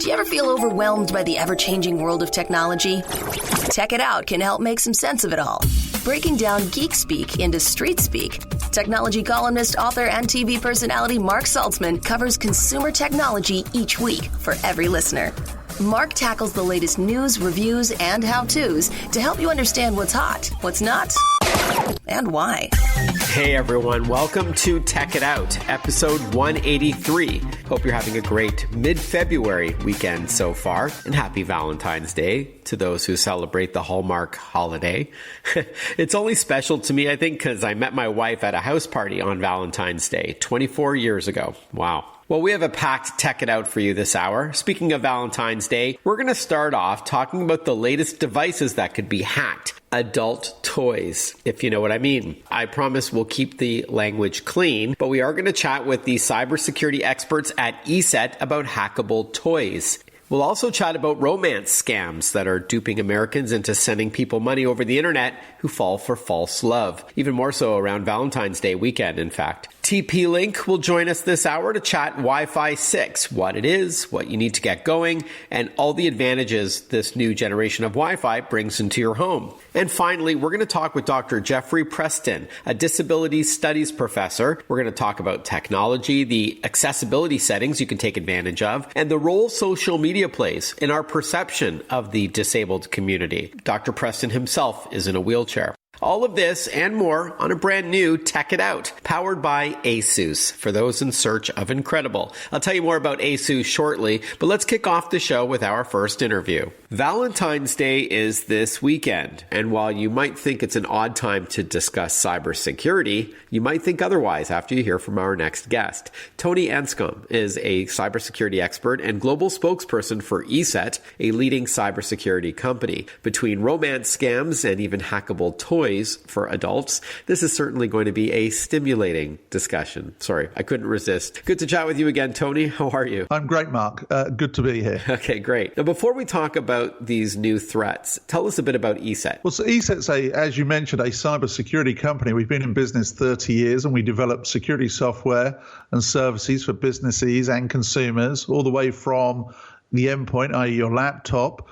Do you ever feel overwhelmed by the ever-changing world of technology? Tech It Out can help make some sense of it all. Breaking down geek speak into street speak, technology columnist, author, and TV personality Mark Saltzman covers consumer technology each week for every listener. Mark tackles the latest news, reviews, and how-tos to help you understand what's hot, what's not, and why. Hey everyone, welcome to Tech It Out, episode 183. Hope you're having a great mid-February weekend so far, and happy Valentine's Day to those who celebrate the Hallmark holiday. It's only special to me, I think, because I met my wife at a house party on Valentine's Day 24 years ago. Wow. Well, we have a packed Tech It Out for you this hour. Speaking of Valentine's Day, we're going to start off talking about the latest devices that could be hacked. Adult toys, if you know what I mean. I promise we'll keep the language clean, but we are going to chat with the cybersecurity experts at Eset about hackable toys. We'll also chat about romance scams that are duping Americans into sending people money over the internet who fall for false love. Even more so around Valentine's Day weekend, in fact. TP-Link will join us this hour to chat Wi-Fi 6, what it is, what you need to get going, and all the advantages this new generation of Wi-Fi brings into your home. And finally, we're going to talk with Dr. Jeffrey Preston, a disability studies professor. We're going to talk about technology, the accessibility settings you can take advantage of, and the role social media plays in our perception of the disabled community. Dr. Preston himself is in a wheelchair. All of this and more on a brand new Tech It Out, powered by ASUS, for those in search of incredible. I'll tell you more about ASUS shortly, but let's kick off the show with our first interview. Valentine's Day is this weekend, and while you might think it's an odd time to discuss cybersecurity, you might think otherwise after you hear from our next guest. Tony Anscombe is a cybersecurity expert and global spokesperson for Eset, a leading cybersecurity company. Between romance scams and even hackable toys for adults, this is certainly going to be a stimulating discussion. Sorry, I couldn't resist. Good to chat with you again, Tony. How are you? I'm great, Mark. Good to be here. Okay, great. Now, before we talk about these new threats, tell us a bit about Eset. Well, so Eset's, as you mentioned, a cybersecurity company. We've been in business 30 years, and we develop security software and services for businesses and consumers, all the way from the endpoint, i.e. your laptop,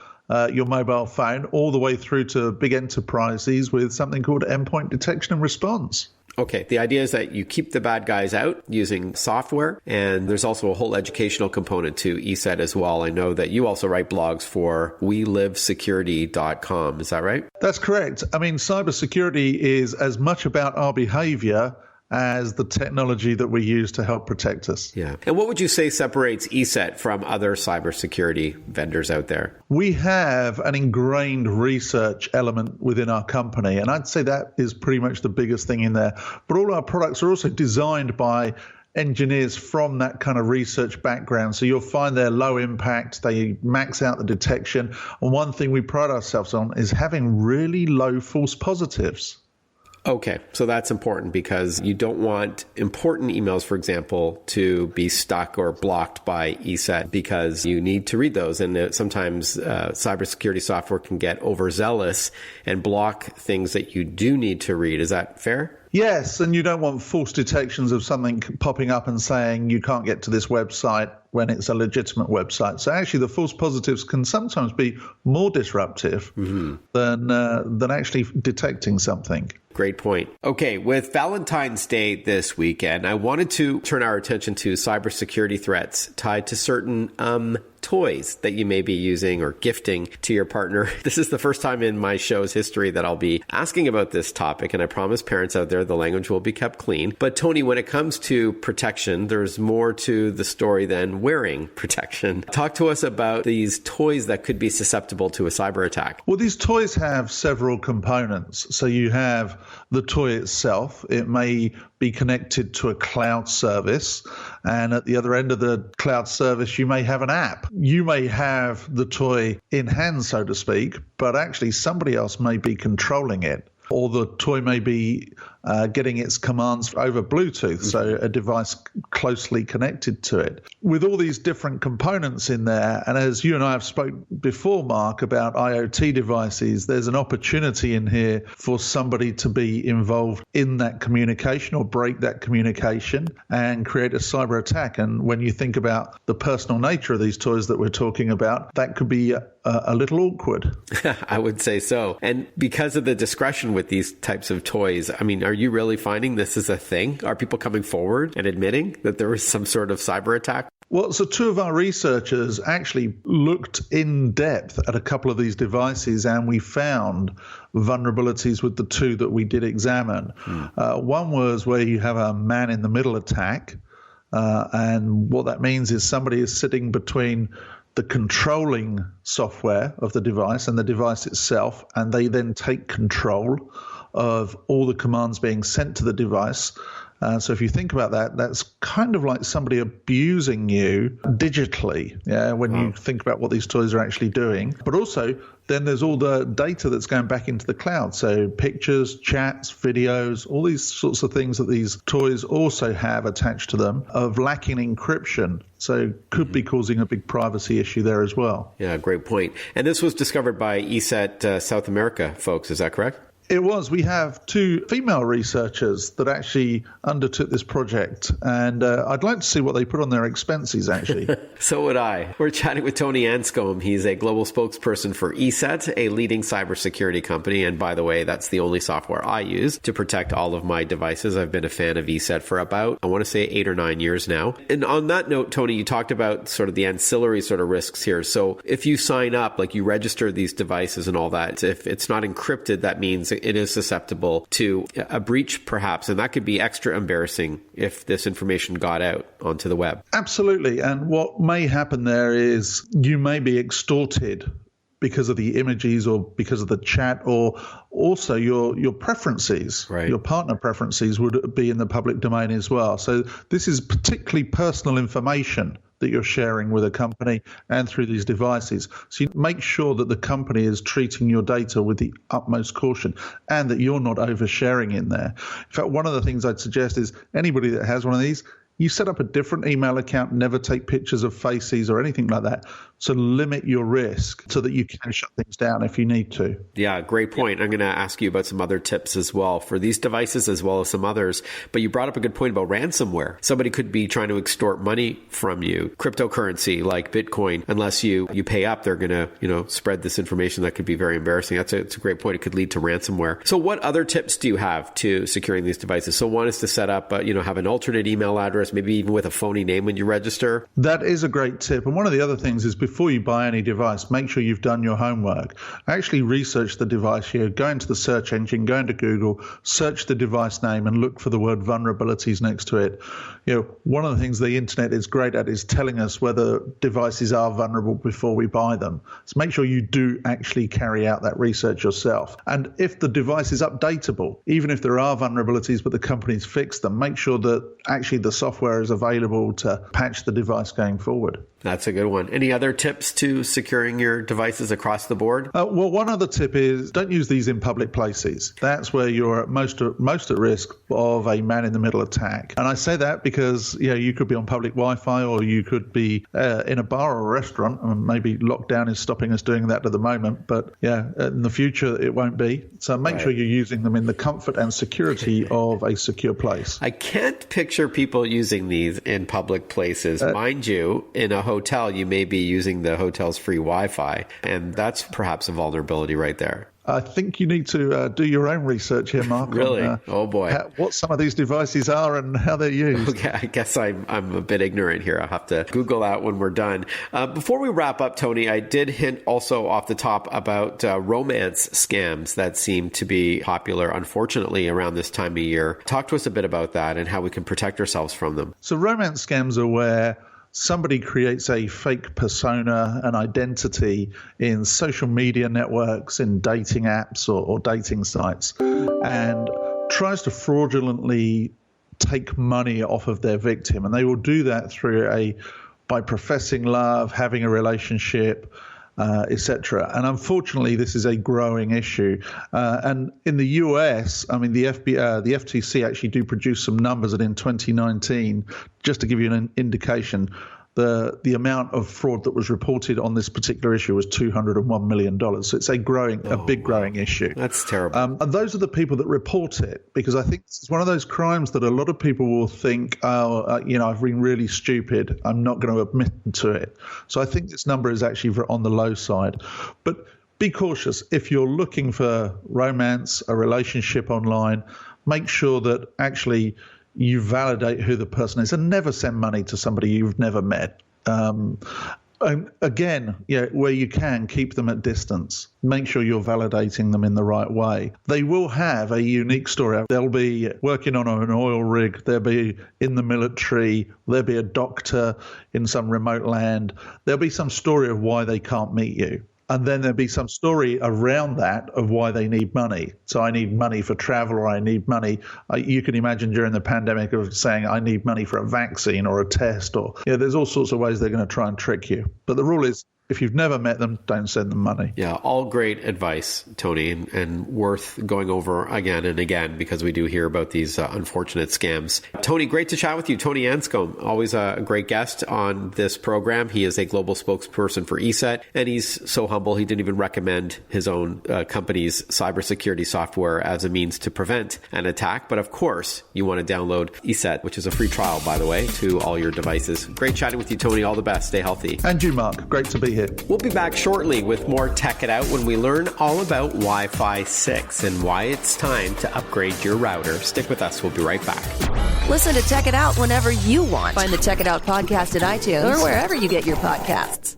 your mobile phone, all the way through to big enterprises with something called endpoint detection and response. Okay, the idea is that you keep the bad guys out using software, and there's also a whole educational component to Eset as well. I know that you also write blogs for welivesecurity.com. Is that right? That's correct. I mean, cybersecurity is as much about our behavior as the technology that we use to help protect us. Yeah. And what would you say separates Eset from other cybersecurity vendors out there? We have an ingrained research element within our company, and I'd say that is pretty much the biggest thing in there. But all our products are also designed by engineers from that kind of research background. So you'll find they're low impact, they max out the detection. And one thing we pride ourselves on is having really low false positives. Okay, so that's important because you don't want important emails, for example, to be stuck or blocked by Eset because you need to read those. And sometimes cybersecurity software can get overzealous and block things that you do need to read. Is that fair? Yes, and you don't want false detections of something popping up and saying you can't get to this website when it's a legitimate website. So actually the false positives can sometimes be more disruptive than actually detecting something. Great point. Okay, with Valentine's Day this weekend, I wanted to turn our attention to cybersecurity threats tied to certain toys that you may be using or gifting to your partner. This is the first time in my show's history that I'll be asking about this topic, and I promise parents out there the language will be kept clean. But Tony, when it comes to protection, there's more to the story than wearing protection. Talk to us about these toys that could be susceptible to a cyber attack. Well, these toys have several components. So you have the toy itself. It may be connected to a cloud service, and at the other end of the cloud service, you may have an app. You may have the toy in hand, so to speak, but actually somebody else may be controlling it. Or the toy may be getting its commands over Bluetooth, so a device closely connected to it. With all these different components in there, and as you and I have spoken before, Mark, about IoT devices, there's an opportunity in here for somebody to be involved in that communication or break that communication and create a cyber attack. And when you think about the personal nature of these toys that we're talking about, that could be a little awkward. I would say so. And because of the discretion with these types of toys, I mean, are you really finding this is a thing? Are people coming forward and admitting that there was some sort of cyber attack? Well, so two of our researchers actually looked in depth at a couple of these devices, and we found vulnerabilities with the two that we did examine. One was where you have a man-in-the-middle attack, and what that means is somebody is sitting between the controlling software of the device and the device itself, and they then take control of all the commands being sent to the device. So if you think about that, that's kind of like somebody abusing you digitally, when you think about what these toys are actually doing. But also, then there's all the data that's going back into the cloud. So pictures, chats, videos, all these sorts of things that these toys also have attached to them of lacking encryption. So could be causing a big privacy issue there as well. Yeah, great point. And this was discovered by Eset South America folks, is that correct? It was. We have two female researchers that actually undertook this project, and I'd like to see what they put on their expenses, actually. So would I. We're chatting with Tony Anscombe. He's a global spokesperson for Eset, a leading cybersecurity company. And by the way, that's the only software I use to protect all of my devices. I've been a fan of Eset for about, I want to say 8 or 9 years now. And on that note, Tony, you talked about sort of the ancillary sort of risks here. So if you sign up, like you register these devices and all that, if it's not encrypted, that means it is susceptible to a breach, perhaps, and that could be extra embarrassing if this information got out onto the web. Absolutely. And what may happen there is you may be extorted because of the images or because of the chat, or also your preferences, right. Your partner preferences would be in the public domain as well. So this is particularly personal information that you're sharing with a company and through these devices. So you make sure that the company is treating your data with the utmost caution and that you're not oversharing in there. In fact, one of the things I'd suggest is anybody that has one of these, you set up a different email account, never take pictures of faces or anything like that. So limit your risk so that you can shut things down if you need to. Yeah, great point. I'm going to ask you about some other tips as well for these devices as well as some others. But you brought up a good point about ransomware. Somebody could be trying to extort money from you. Cryptocurrency like Bitcoin, unless you pay up, they're going to, spread this information that could be very embarrassing. It's a great point. It could lead to ransomware. So what other tips do you have to securing these devices? So one is to set up, have an alternate email address, maybe even with a phony name when you register. That is a great tip. And one of the other things is before you buy any device, make sure you've done your homework. Actually research the device here. Go into the search engine, go into Google, search the device name and look for the word vulnerabilities next to it. One of the things the internet is great at is telling us whether devices are vulnerable before we buy them. So make sure you do actually carry out that research yourself. And if the device is updatable, even if there are vulnerabilities but the company's fixed them, make sure that actually the software is available to patch the device going forward. That's a good one. Any other tips to securing your devices across the board? Well, one other tip is don't use these in public places. That's where you're most at risk of a man-in-the-middle attack. And I say that because you could be on public Wi-Fi or you could be in a bar or a restaurant. And maybe lockdown is stopping us doing that at the moment. But in the future, it won't be. So make sure you're using them in the comfort and security of a secure place. I can't picture people using these in public places. Mind you, in a hotel, you may be using the hotel's free Wi-Fi, and that's perhaps a vulnerability right there. I think you need to do your own research here, Mark. Really? Oh boy. What some of these devices are and how they're used. Okay, I guess I'm a bit ignorant here. I'll have to Google that when we're done. Before we wrap up, Tony, I did hint also off the top about romance scams that seem to be popular, unfortunately, around this time of year. Talk to us a bit about that and how we can protect ourselves from them. So romance scams are where somebody creates a fake persona, an identity in social media networks, in dating apps or dating sites, and tries to fraudulently take money off of their victim. And they will do that by professing love, having a relationship, etc. And unfortunately, this is a growing issue. And in the US, I mean, the FTC actually do produce some numbers that in 2019, just to give you an indication, the amount of fraud that was reported on this particular issue was $201 million. So it's a big growing issue. That's terrible. And those are the people that report it, because I think it's one of those crimes that a lot of people will think, I've been really stupid, I'm not going to admit to it. So I think this number is actually on the low side. But be cautious. If you're looking for romance, a relationship online, make sure that actually you validate who the person is, and never send money to somebody you've never met. And again, where you can, keep them at distance. Make sure you're validating them in the right way. They will have a unique story. They'll be working on an oil rig. They'll be in the military. There'll be a doctor in some remote land. There'll be some story of why they can't meet you. And then there'll be some story around that of why they need money. So I need money for travel, or I need money. You can imagine during the pandemic of saying I need money for a vaccine or a test, or there's all sorts of ways they're going to try and trick you. But the rule is, if you've never met them, don't send them money. Yeah, all great advice, Tony, and worth going over again and again, because we do hear about these unfortunate scams. Tony, great to chat with you. Tony Anscombe, always a great guest on this program. He is a global spokesperson for Eset, and he's so humble he didn't even recommend his own company's cybersecurity software as a means to prevent an attack. But of course, you want to download Eset, which is a free trial, by the way, to all your devices. Great chatting with you, Tony. All the best. Stay healthy. And you, Mark. Great to be here. We'll be back shortly with more Tech It Out when we learn all about Wi-Fi 6 and why it's time to upgrade your router. Stick with us. We'll be right back. Listen to Tech It Out whenever you want. Find the Tech It Out podcast at iTunes or wherever you get your podcasts.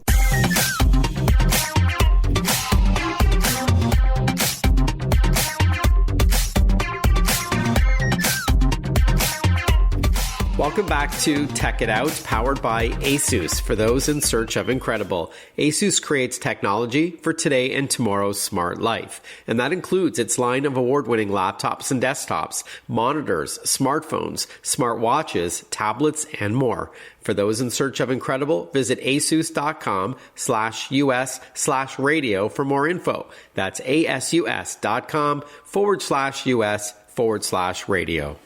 Welcome back to Tech It Out, powered by ASUS. For those in search of incredible, ASUS creates technology for today and tomorrow's smart life. And that includes its line of award-winning laptops and desktops, monitors, smartphones, smartwatches, tablets, and more. For those in search of incredible, visit asus.com/US/radio for more info. That's asus.com/US/radio.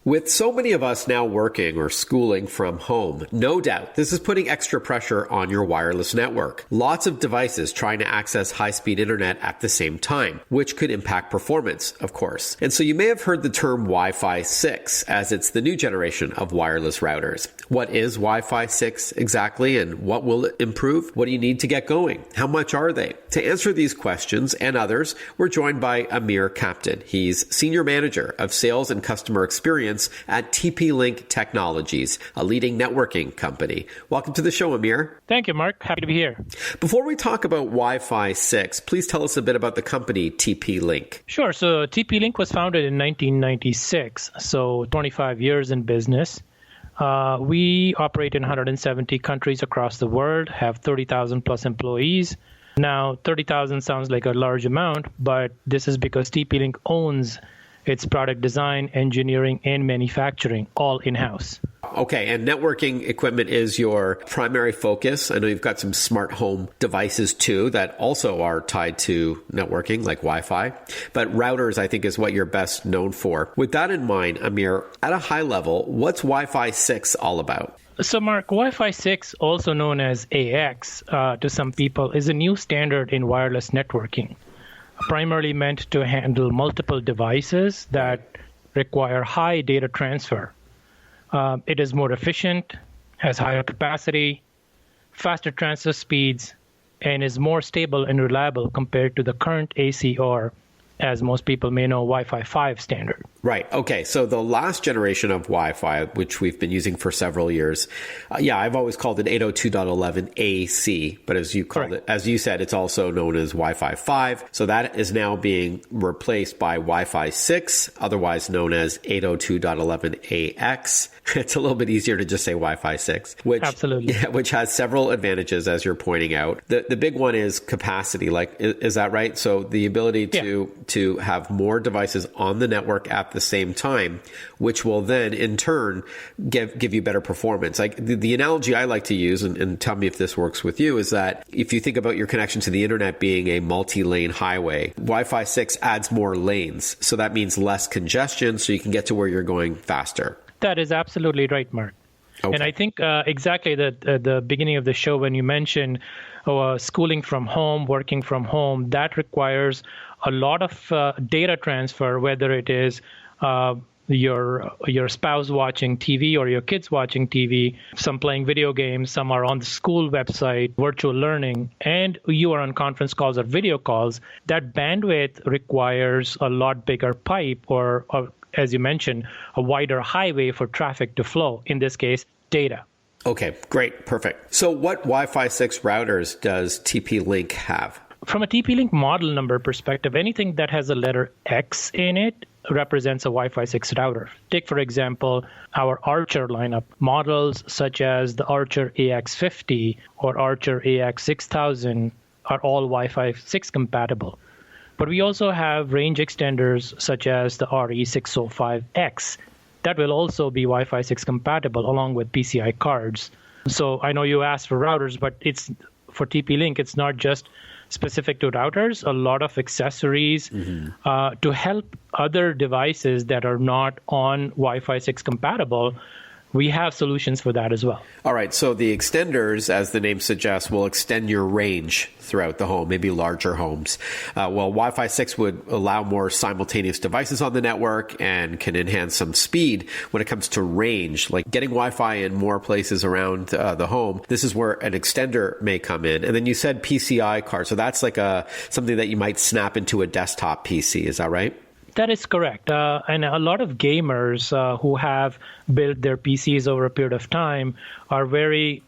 With so many of us now working or schooling from home, no doubt this is putting extra pressure on your wireless network. Lots of devices trying to access high-speed internet at the same time, which could impact performance, of course. And so you may have heard the term Wi-Fi 6, as it's the new generation of wireless routers. What is Wi-Fi 6 exactly, and what will it improve? What do you need to get going? How much are they? To answer these questions and others, we're joined by Amir Captain. He's Senior Manager of Sales and Customer Experience at TP-Link Technologies, a leading networking company. Welcome to the show, Amir. Thank you, Mark. Happy to be here. Before we talk about Wi-Fi 6, please tell us a bit about the company TP-Link. Sure. So TP-Link was founded in 1996, so 25 years in business. We operate in 170 countries across the world, have 30,000 plus employees. Now, 30,000 sounds like a large amount, but this is because TP-Link owns its product design, engineering, and manufacturing all in-house. Okay, and networking equipment is your primary focus. I know you've got some smart home devices too that also are tied to networking, like Wi-Fi. But routers, I think, is what you're best known for. With that in mind, Amir, at a high level, what's Wi-Fi 6 all about? So, Mark, Wi-Fi 6, also known as AX to some people, is a new standard in wireless networking, primarily meant to handle multiple devices that require high data transfer. It is more efficient, has higher capacity, faster transfer speeds, and is more stable and reliable compared to the current AC or, as most people may know, Wi-Fi 5 standard. Right. Okay. So the last generation of Wi-Fi, which we've been using for several years, I've always called it 802.11 AC, but as you called it, as you said, it's also known as Wi-Fi 5. So that is now being replaced by Wi-Fi 6, otherwise known as 802.11 AX. It's a little bit easier to just say Wi-Fi 6, which has several advantages, as you're pointing out. The big one is capacity. Like, is that right? So the ability to to have more devices on the network at the same time, which will then in turn give you better performance. Like the analogy I like to use, and tell me if this works with you, is that if you think about your connection to the internet being a multi-lane highway, Wi-Fi 6 adds more lanes. So that means less congestion, so you can get to where you're going faster. That is absolutely right, Mark. Okay. And I think exactly the beginning of the show when you mentioned schooling from home, working from home, that requires a lot of data transfer, whether it is your spouse watching TV or your kids watching TV, some playing video games, some are on the school website, virtual learning, and you are on conference calls or video calls. That bandwidth requires a lot bigger pipe or as you mentioned, a wider highway for traffic to flow, in this case, data. Okay, great, perfect. So what Wi-Fi 6 routers does TP-Link have? From a TP-Link model number perspective, anything that has a letter X in it represents a Wi-Fi 6 router. Take, for example, our Archer lineup. Models such as the Archer AX50 or Archer AX6000 are all Wi-Fi 6 compatible. But we also have range extenders such as the RE605X that will also be Wi-Fi 6 compatible along with PCI cards. So I know you asked for routers, but it's for TP-Link, it's not just specific to routers, a lot of accessories to help other devices that are not on Wi-Fi 6 compatible. We have solutions for that as well. All right. So the extenders, as the name suggests, will extend your range throughout the home, maybe larger homes. Well, Wi-Fi 6 would allow more simultaneous devices on the network and can enhance some speed when it comes to range, like getting Wi-Fi in more places around the home. This is where an extender may come in. And then you said PCI card. So that's like something that you might snap into a desktop PC. Is that right? That is correct. And a lot of gamers who have built their PCs over a period of time are very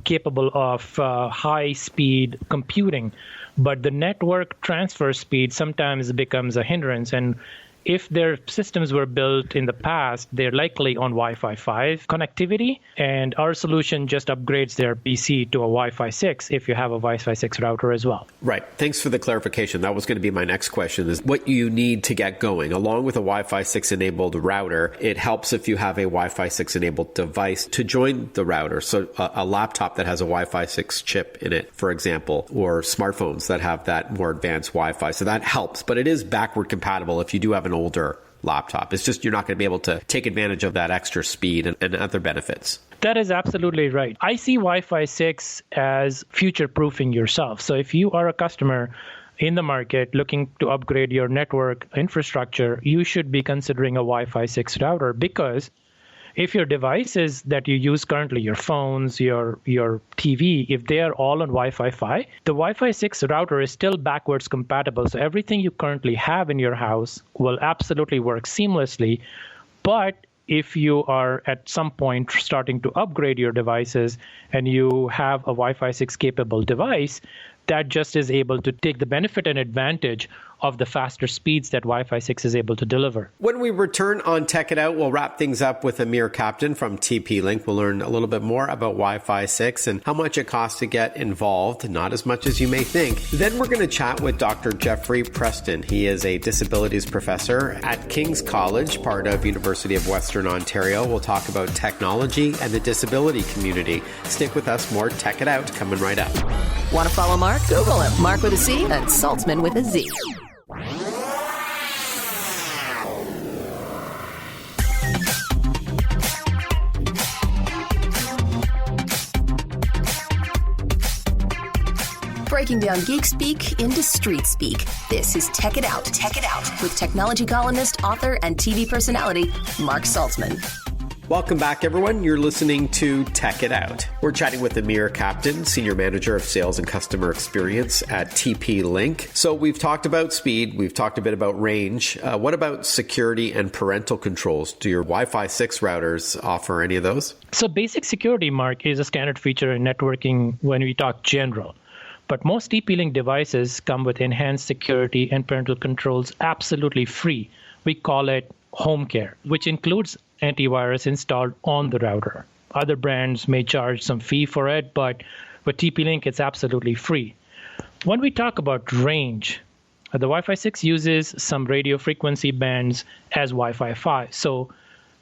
capable of high-speed computing. But the network transfer speed sometimes becomes a hindrance. And if their systems were built in the past, they're likely on Wi-Fi 5 connectivity, and our solution just upgrades their PC to a Wi-Fi 6 if you have a Wi-Fi 6 router as well. Right. Thanks for the clarification. That was going to be my next question, is what you need to get going. Along with a Wi-Fi 6 enabled router, it helps if you have a Wi-Fi 6 enabled device to join the router. So a laptop that has a Wi-Fi 6 chip in it, for example, or smartphones that have that more advanced Wi-Fi. So that helps, but it is backward compatible if you do have an older laptop. It's just you're not going to be able to take advantage of that extra speed and other benefits. That is absolutely right. I see Wi-Fi 6 as future-proofing yourself. So if you are a customer in the market looking to upgrade your network infrastructure, you should be considering a Wi-Fi 6 router, because if your devices that you use currently, your phones, your TV, if they are all on Wi-Fi 5, the Wi-Fi 6 router is still backwards compatible. So everything you currently have in your house will absolutely work seamlessly. But if you are at some point starting to upgrade your devices and you have a Wi-Fi 6 capable device, that just is able to take the benefit and advantage of the faster speeds that Wi-Fi 6 is able to deliver. When we return on Tech It Out, we'll wrap things up with Amir Captain from TP-Link. We'll learn a little bit more about Wi-Fi 6 and how much it costs to get involved, not as much as you may think. Then we're going to chat with Dr. Jeffrey Preston. He is a disabilities professor at King's College, part of University of Western Ontario. We'll talk about technology and the disability community. Stick with us, more Tech It Out coming right up. Want to follow Mark? Google him. Mark with a C and Saltzman with a Z. Breaking down geek speak into street speak. This is Tech It Out. Tech It Out with technology columnist, author, and TV personality Mark Saltzman. Welcome back, everyone. You're listening to Tech It Out. We're chatting with Amir Captain, Senior Manager of Sales and Customer Experience at TP-Link. So we've talked about speed. We've talked a bit about range. What about security and parental controls? Do your Wi-Fi 6 routers offer any of those? So basic security, Mark, is a standard feature in networking when we talk general. But most TP-Link devices come with enhanced security and parental controls absolutely free. We call it home care, which includes antivirus installed on the router. Other brands may charge some fee for it, but with TP-Link, it's absolutely free. When we talk about range, The Wi-Fi 6 uses some radio frequency bands as Wi-Fi 5. So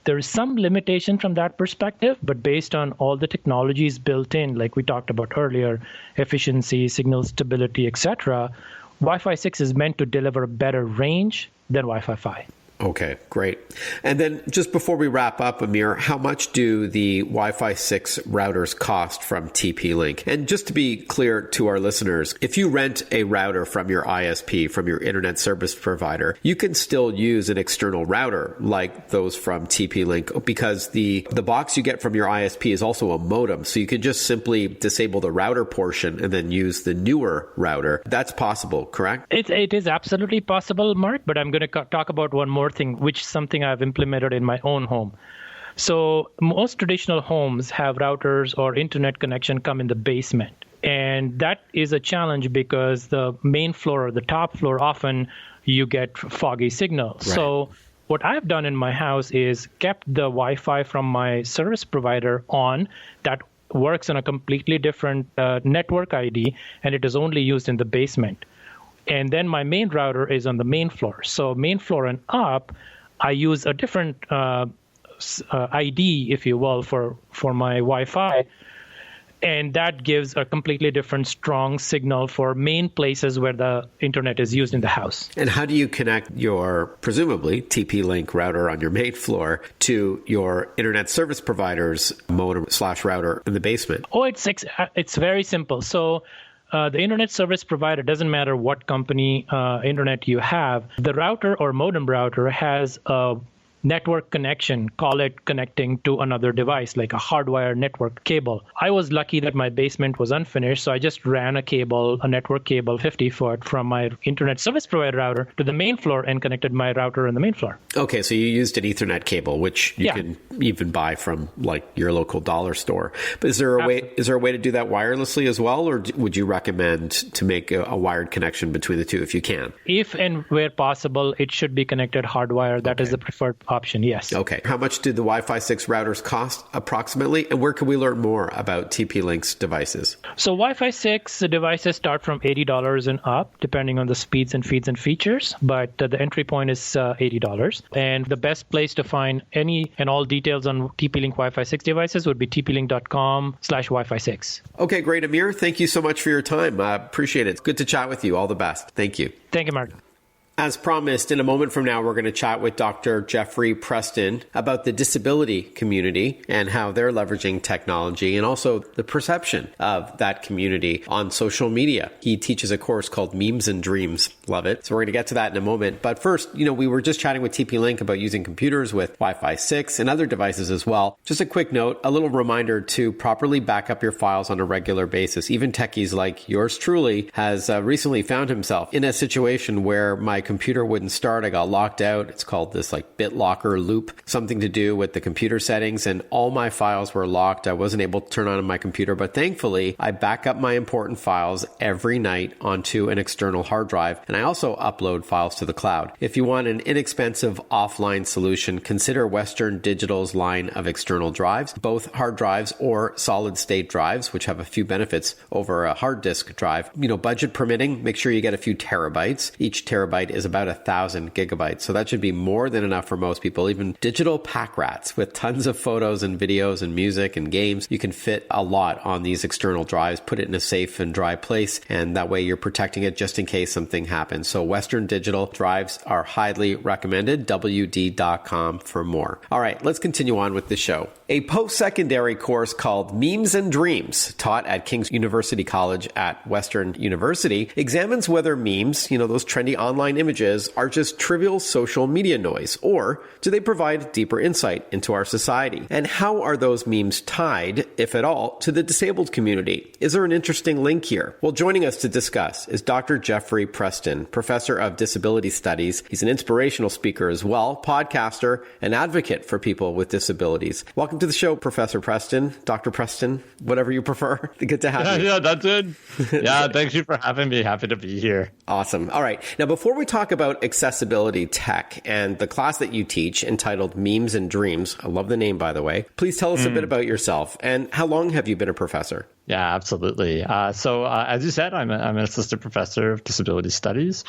there is some limitation from that perspective, but based on all the technologies built in, like we talked about earlier, efficiency, signal stability, etc., Wi-Fi 6 is meant to deliver a better range than Wi-Fi 5. Okay, great. And then just before we wrap up, Amir, how much do the Wi-Fi 6 routers cost from TP-Link? And just to be clear to our listeners, if you rent a router from your ISP, from your internet service provider, you can still use an external router like those from TP-Link because the box you get from your ISP is also a modem. So you can just simply disable the router portion and then use the newer router. That's possible, correct? It is absolutely possible, Mark, but I'm going to talk about one more thing, which is something I've implemented in my own home. So most traditional homes have routers or internet connection come in the basement. And that is a challenge because the main floor or the top floor, often you get foggy signal. Right. So what I've done in my house is kept the Wi-Fi from my service provider on. That works on a completely different network ID, and it is only used in the basement. And then my main router is on the main floor. So main floor and up, I use a different ID, if you will, for my Wi-Fi. And that gives a completely different strong signal for main places where the internet is used in the house. And how do you connect your, presumably, TP-Link router on your main floor to your internet service provider's modem/router in the basement? Oh, it's very simple. So the internet service provider, doesn't matter what company internet you have, the router or modem router has a network connection, call it connecting to another device, like a hardwired network cable. I was lucky that my basement was unfinished, so I just ran a network cable 50 foot from my internet service provider router to the main floor and connected my router on the main floor. Okay, so you used an Ethernet cable, which you can even buy from like your local dollar store. But is there a way to do that wirelessly as well, or would you recommend to make a wired connection between the two if you can? If and where possible, it should be connected hardwired. That is the preferred option, yes. Okay. How much do the Wi-Fi 6 routers cost approximately? And where can we learn more about TP-Link's devices? So Wi-Fi 6 devices start from $80 and up, depending on the speeds and feeds and features. But the entry point is $80. And the best place to find any and all details on TP-Link Wi-Fi 6 devices would be tplink.com/Wi-Fi 6. Okay, great. Amir, thank you so much for your time. I appreciate it. It's good to chat with you. All the best. Thank you. Thank you, Mark. As promised, in a moment from now, we're going to chat with Dr. Jeffrey Preston about the disability community and how they're leveraging technology and also the perception of that community on social media. He teaches a course called Memes and Dreams. Love it. So we're going to get to that in a moment. But first, we were just chatting with TP-Link about using computers with Wi-Fi 6 and other devices as well. Just a quick note, a little reminder to properly back up your files on a regular basis. Even techies like yours truly has recently found himself in a situation where my computer wouldn't start. I got locked out. It's called this BitLocker loop, something to do with the computer settings, and all my files were locked. I wasn't able to turn on my computer, but thankfully I back up my important files every night onto an external hard drive, and I also upload files to the cloud. If you want an inexpensive offline solution, consider Western Digital's line of external drives, both hard drives or solid state drives, which have a few benefits over a hard disk drive. Budget permitting, make sure you get a few terabytes. Each terabyte is about 1,000 gigabytes. So that should be more than enough for most people. Even digital pack rats with tons of photos and videos and music and games, you can fit a lot on these external drives, put it in a safe and dry place, and that way you're protecting it just in case something happens. So Western Digital drives are highly recommended. WD.com for more. All right, let's continue on with the show. A post-secondary course called Memes and Dreams, taught at King's University College at Western University, examines whether memes, those trendy online images, are just trivial social media noise, or do they provide deeper insight into our society? And how are those memes tied, if at all, to the disabled community? Is there an interesting link here? Well, joining us to discuss is Dr. Jeffrey Preston, professor of disability studies. He's an inspirational speaker as well, podcaster, and advocate for people with disabilities. Welcome to to the show, Professor Preston, Dr. Preston, whatever you prefer. Good to have you. Yeah, that's good. Yeah, thank you for having me. Happy to be here. Awesome. All right. Now, before we talk about accessibility tech and the class that you teach entitled Memes and Dreams, I love the name, by the way, please tell us a bit about yourself and how long have you been a professor? Yeah, absolutely. So as you said, I'm an assistant professor of disability studies,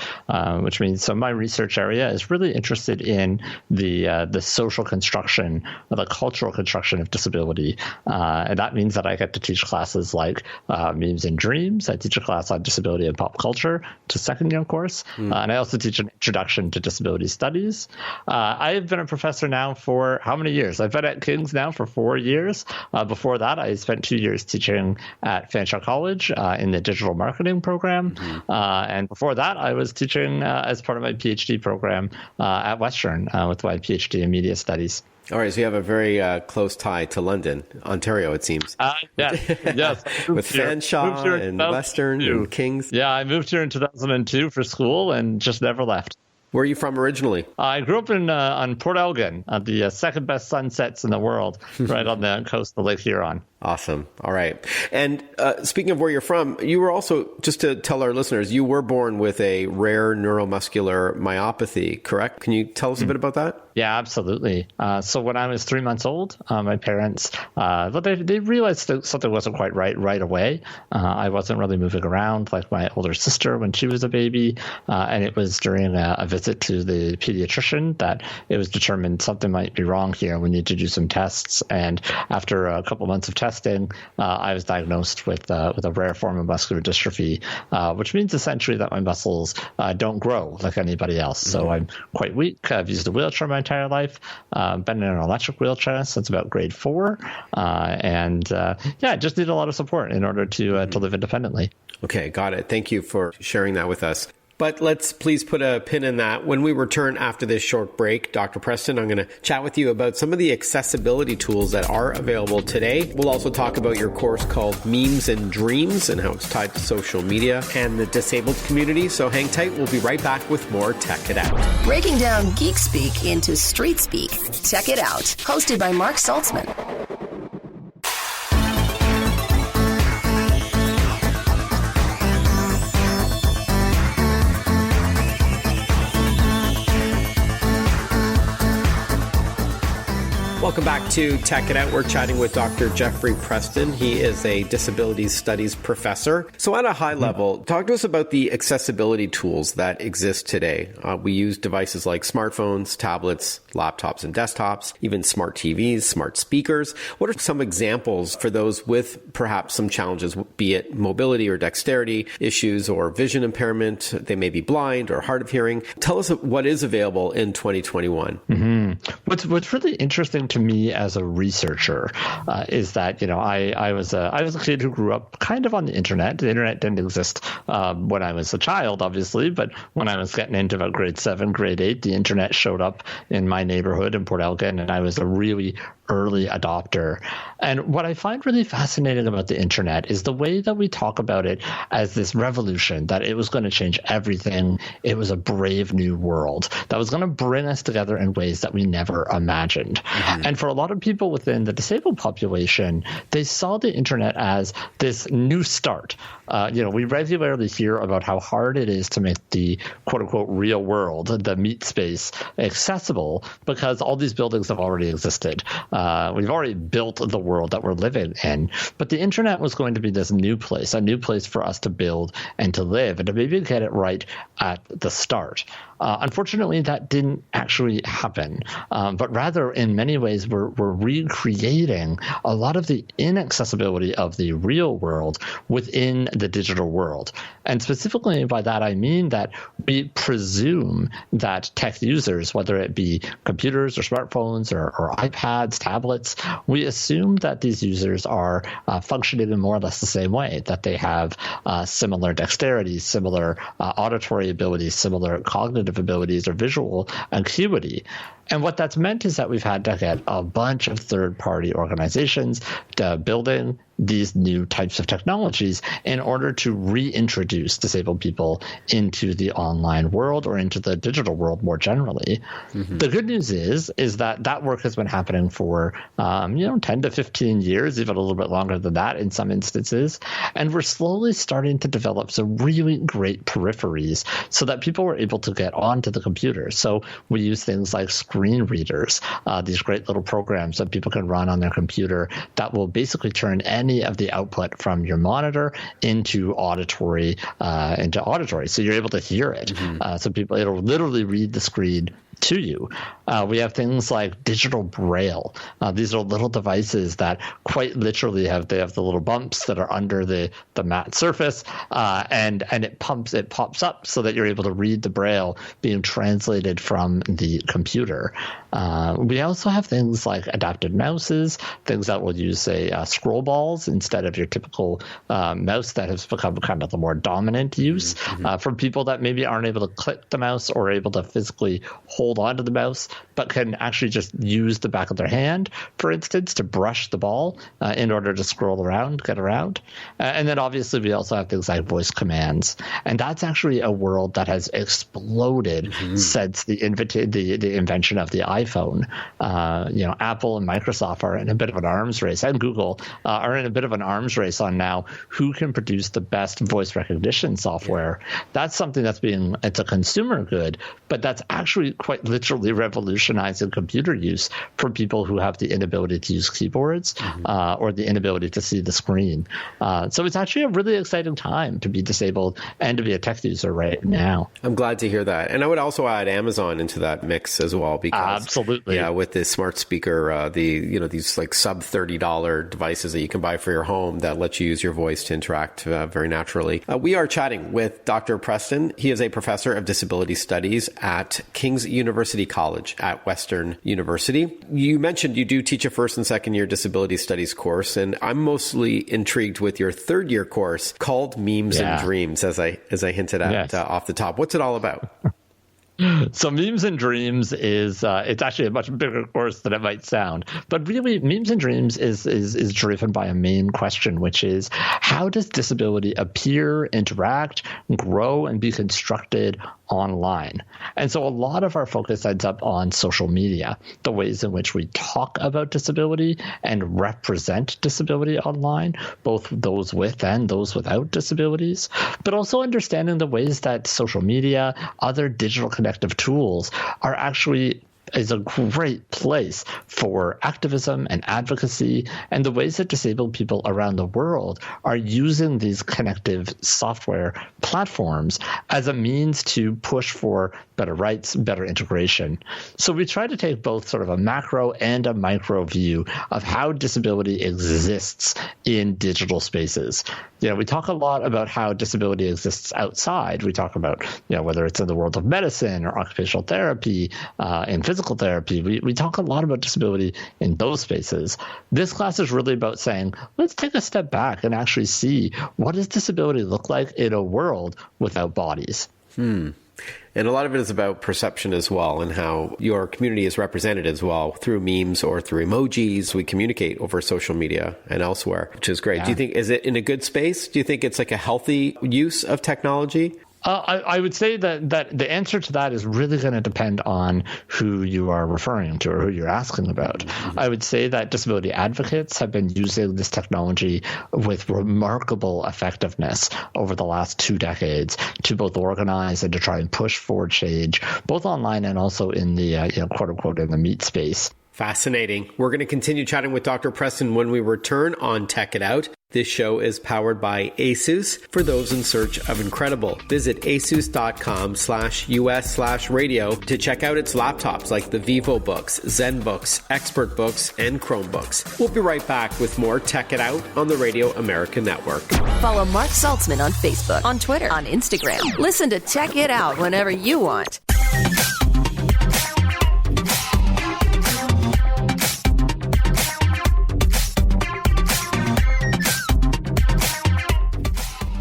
which means so my research area is really interested in the social construction, or the cultural construction of disability. And that means that I get to teach classes like Memes and Dreams. I teach a class on disability and pop culture, which is a second year course. And I also teach an introduction to disability studies. I've been a professor now for how many years? I've been at King's now for 4 years. Before that, I spent 2 years teaching at Fanshawe College in the digital marketing program. And before that, I was teaching as part of my PhD program at Western with my PhD in media studies. All right, so you have a very close tie to London, Ontario, it seems. Yes. With Fanshawe and Western and King's. Yeah, I moved here in 2002 for school and just never left. Where are you from originally? I grew up on Port Elgin, the second best sunsets in the world, right on the coast of Lake Huron. Awesome. All right. And speaking of where you're from, you were also, just to tell our listeners, you were born with a rare neuromuscular myopathy, correct? Can you tell us a bit about that? Yeah, absolutely. So when I was 3 months old, my parents, they realized that something wasn't quite right away. I wasn't really moving around like my older sister when she was a baby. And it was during a visit to the pediatrician that it was determined something might be wrong here. We need to do some tests. And after a couple months of testing, I was diagnosed with a rare form of muscular dystrophy, which means essentially that my muscles don't grow like anybody else. So I'm quite weak. I've used a wheelchair my entire life, been in an electric wheelchair since about grade 4. I just need a lot of support in order to live independently. Okay, got it. Thank you for sharing that with us. But let's please put a pin in that. When we return after this short break, Dr. Preston, I'm going to chat with you about some of the accessibility tools that are available today. We'll also talk about your course called Memes and Dreams and how it's tied to social media and the disabled community. So hang tight. We'll be right back with more Tech It Out. Breaking down geek speak into street speak. Tech It Out, hosted by Mark Saltzman. Welcome back to Tech It Out. We're chatting with Dr. Jeffrey Preston. He is a disability studies professor. So at a high level, talk to us about the accessibility tools that exist today. We use devices like smartphones, tablets, laptops and desktops, even smart TVs, smart speakers. What are some examples for those with perhaps some challenges, be it mobility or dexterity issues or vision impairment? They may be blind or hard of hearing. Tell us what is available in 2021. What's really interesting to me as a researcher is that, I was a kid who grew up kind of on the internet. The internet didn't exist when I was a child, obviously, but when I was getting into about grade 7, grade 8, the internet showed up in my neighborhood in Port Elgin, and I was a really early adopter. And what I find really fascinating about the internet is the way that we talk about it as this revolution, that it was going to change everything. It was a brave new world that was going to bring us together in ways that we never imagined. And for a lot of people within the disabled population, they saw the internet as this new start. We regularly hear about how hard it is to make the quote unquote real world, the meat space, accessible because all these buildings have already existed. We've already built the world that we're living in. But the internet was going to be this new place, a new place for us to build and to live and to maybe get it right at the start. Unfortunately, that didn't actually happen, but rather in many ways we're recreating a lot of the inaccessibility of the real world within the digital world. And specifically by that, I mean that we presume that tech users, whether it be computers or smartphones or iPads, tablets, we assume that these users are functioning in more or less the same way, that they have similar dexterity, similar auditory abilities, similar cognitive abilities or visual acuity. And what that's meant is that we've had to get a bunch of third-party organizations building these new types of technologies in order to reintroduce disabled people into the online world or into the digital world more generally. The good news is that work has been happening for 10 to 15 years, even a little bit longer than that in some instances. And we're slowly starting to develop some really great peripheries so that people were able to get onto the computer. So we use things like screen readers, these great little programs that people can run on their computer that will basically turn any of the output from your monitor into auditory. So you're able to hear it. So people, it'll literally read the screen to you. We have things like digital braille. These are little devices that quite literally have the little bumps that are under the matte surface, and it pops up so that you're able to read the braille being translated from the computer. We also have things like adapted mouses, things that will use scroll balls instead of your typical mouse that has become kind of the more dominant use for people that maybe aren't able to click the mouse or able to physically hold onto the mouse, but can actually just use the back of their hand, for instance, to brush the ball in order to scroll around, get around. And then obviously we also have things like voice commands. And that's actually a world that has exploded since the invention of the iPhone. Apple and Microsoft are in a bit of an arms race, and Google are in a bit of an arms race on now who can produce the best voice recognition software. That's something it's a consumer good, but that's actually quite literally revolutionizing computer use for people who have the inability to use keyboards or the inability to see the screen. So it's actually a really exciting time to be disabled and to be a tech user right now. I'm glad to hear that. And I would also add Amazon into that mix as well, because absolutely, with this smart speaker, these like sub $30 devices that you can buy for your home that let you use your voice to interact very naturally. We are chatting with Dr. Preston. He is a professor of disability studies at King's University College at Western University. You mentioned you do teach a first and second year disability studies course, and I'm mostly intrigued with your third year course called Memes and Dreams, as I hinted at off the top. What's it all about? So Memes and Dreams is it's actually a much bigger course than it might sound. But really, Memes and Dreams is driven by a main question, which is how does disability appear, interact, grow, and be constructed online? And so a lot of our focus ends up on social media, the ways in which we talk about disability and represent disability online, both those with and those without disabilities, but also understanding the ways that social media, other digital connective tools are actually is a great place for activism and advocacy, and the ways that disabled people around the world are using these connective software platforms as a means to push for better rights, better integration. So we try to take both sort of a macro and a micro view of how disability exists in digital spaces. We talk a lot about how disability exists outside. We talk about, whether it's in the world of medicine or occupational therapy, in physical therapy. We talk a lot about disability in those spaces. This class is really about saying, let's take a step back and actually see, what does disability look like in a world without bodies? And a lot of it is about perception as well, and how your community is represented as well through memes or through emojis. We communicate over social media and elsewhere, which is great. Do you think, is it in a good space? Do you think it's like a healthy use of technology? I would say that the answer to that is really going to depend on who you are referring to or who you're asking about. I would say that disability advocates have been using this technology with remarkable effectiveness over the last 2 decades to both organize and to try and push for change, both online and also in the quote unquote in the meat space. Fascinating. We're going to continue chatting with Dr. Preston when we return on Tech It Out. This show is powered by ASUS for those in search of incredible. Visit asus.com/US/radio to check out its laptops like the VivoBooks, ZenBooks, ExpertBooks, and Chromebooks. We'll be right back with more Tech It Out on the Radio America Network. Follow Mark Saltzman on Facebook, on Twitter, on Instagram. Listen to Tech It Out whenever you want.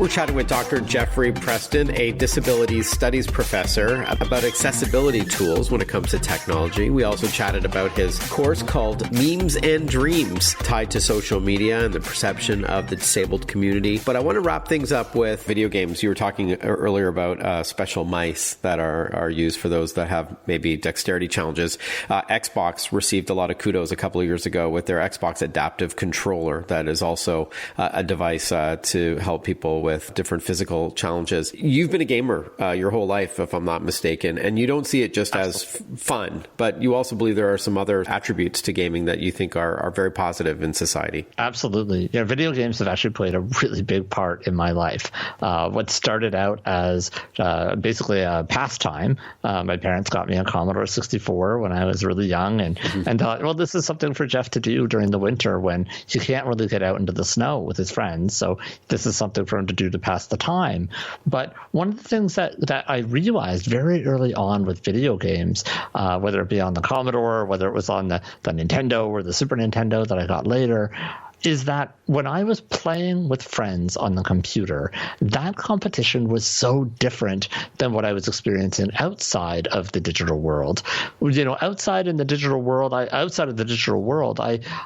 We're chatting with Dr. Jeffrey Preston, a disabilities studies professor, about accessibility tools when it comes to technology. We also chatted about his course called Memes and Dreams, tied to social media and the perception of the disabled community. But I want to wrap things up with video games. You were talking earlier about special mice that are used for those that have maybe dexterity challenges. Xbox received a lot of kudos a couple of years ago with their Xbox Adaptive Controller that is also a device to help people with different physical challenges. You've been a gamer your whole life, if I'm not mistaken, and you don't see it just as fun, but you also believe there are some other attributes to gaming that you think are very positive in society. Absolutely. Yeah, video games have actually played a really big part in my life. What started out as basically a pastime, my parents got me a Commodore 64 when I was really young and thought, well, this is something for Jeff to do during the winter when he can't really get out into the snow with his friends. So this is something for him to do to pass the time. But one of the things that I realized very early on with video games, whether it be on the Commodore, whether it was on the Nintendo or the Super Nintendo that I got later, is that when I was playing with friends on the computer, that competition was so different than what I was experiencing outside of the digital world. You know, outside of the digital world, I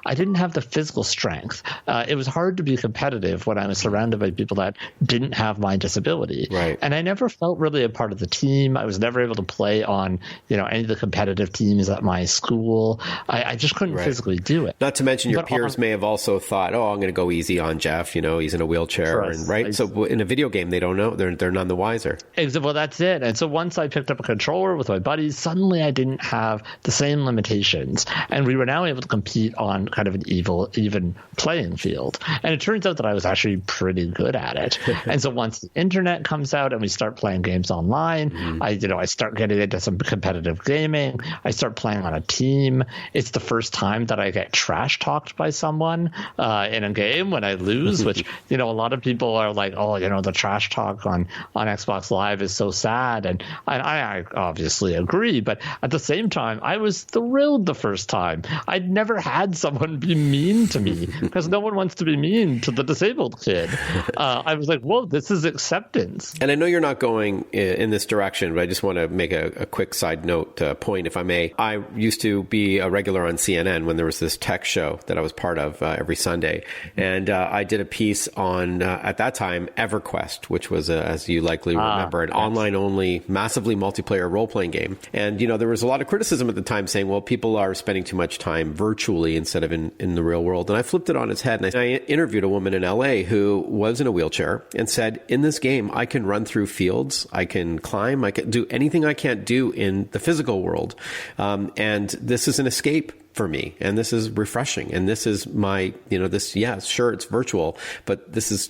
didn't have the physical strength. It was hard to be competitive when I was surrounded by people that didn't have my disability. Right. And I never felt really a part of the team. I was never able to play on, any of the competitive teams at my school. I just couldn't physically do it. Not to mention your peers may have also thought, I'm going to go easy on Jeff. He's in a wheelchair, right? So in a video game, they don't know. They're none the wiser. Well, that's it. And so once I picked up a controller with my buddies, suddenly I didn't have the same limitations, and we were now able to compete on kind of an even playing field. And it turns out that I was actually pretty good at it. And so once the internet comes out and we start playing games online, I start getting into some competitive gaming. I start playing on a team. It's the first time that I get trash talked by someone in a game when I lose, which, a lot of people are like, the trash talk on Xbox Live is so sad. And I obviously agree. But at the same time, I was thrilled the first time. I'd never had someone be mean to me because no one wants to be mean to the disabled kid. I was like, whoa, this is acceptance. And I know you're not going in this direction, but I just want to make a quick side note point, if I may. I used to be a regular on CNN when there was this tech show that I was part of every Sunday. And I did a piece on, at that time, EverQuest, which was, as you likely remember, an online-only, massively multiplayer role-playing game. And, there was a lot of criticism at the time saying, well, people are spending too much time virtually instead of in the real world. And I flipped it on its head. And I interviewed a woman in LA who was in a wheelchair and said, in this game, I can run through fields, I can climb, I can do anything I can't do in the physical world. And this is an escape for me. And this is refreshing. And this is my, sure, it's virtual, but this is,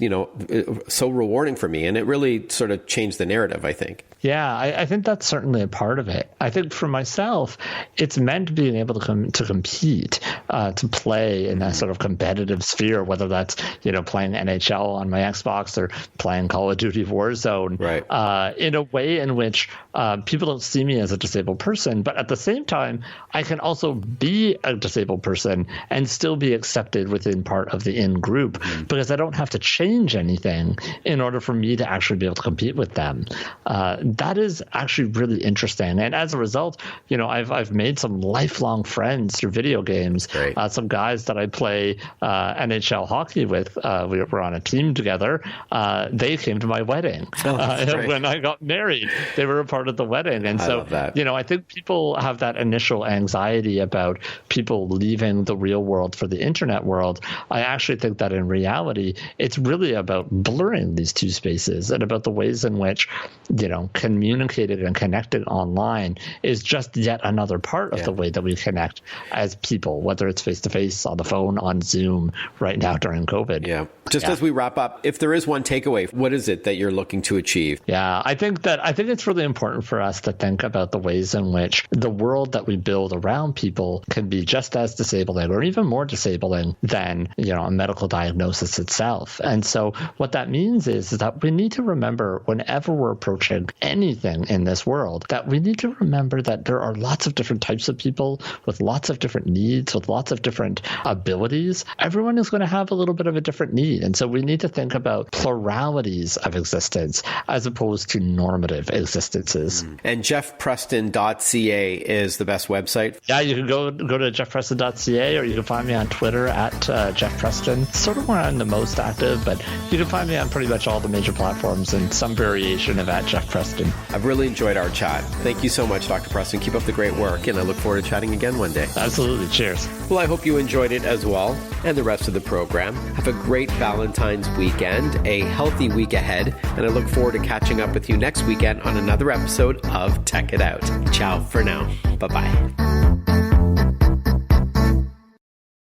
so rewarding for me. And it really sort of changed the narrative, I think. Yeah, I think that's certainly a part of it. I think for myself, it's meant being able to compete, to play in that sort of competitive sphere, whether that's, playing NHL on my Xbox or playing Call of Duty Warzone, in a way in which people don't see me as a disabled person. But at the same time, I can also be a disabled person and still be accepted within part of the in-group because I don't have to change anything in order for me to actually be able to compete with them. That is actually really interesting. And as a result, I've made some lifelong friends through video games. Some guys that I play NHL hockey with, we were on a team together. They came to my wedding when I got married. They were a part of the wedding. And so, I think people have that initial anxiety about people leaving the real world for the internet world. I actually think that in reality, it's really about blurring these two spaces and about the ways in which, communicating and connecting online is just yet another part of the way that we connect as people, whether it's face-to-face, on the phone, on Zoom right now during COVID. Yeah. As we wrap up, if there is one takeaway, what is it that you're looking to achieve? Yeah, I think it's really important for us to think about the ways in which the world that we build around people can be be just as disabling or even more disabling than, a medical diagnosis itself. And so what that means is that we need to remember whenever we're approaching anything in this world, that we need to remember that there are lots of different types of people with lots of different needs, with lots of different abilities. Everyone is going to have a little bit of a different need. And so we need to think about pluralities of existence as opposed to normative existences. And jeffpreston.ca is the best website. Yeah, you can go to jeffpreston.ca, or you can find me on Twitter at Jeff Preston. Sort of where I'm the most active, but you can find me on pretty much all the major platforms and some variation of at Jeff Preston. I've really enjoyed our chat. Thank you so much, Dr. Preston. Keep up the great work, and I look forward to chatting again one day. Absolutely. Cheers. Well, I hope you enjoyed it as well, and the rest of the program. Have a great Valentine's weekend, a healthy week ahead, and I look forward to catching up with you next weekend on another episode of Tech It Out. Ciao for now. Bye-bye.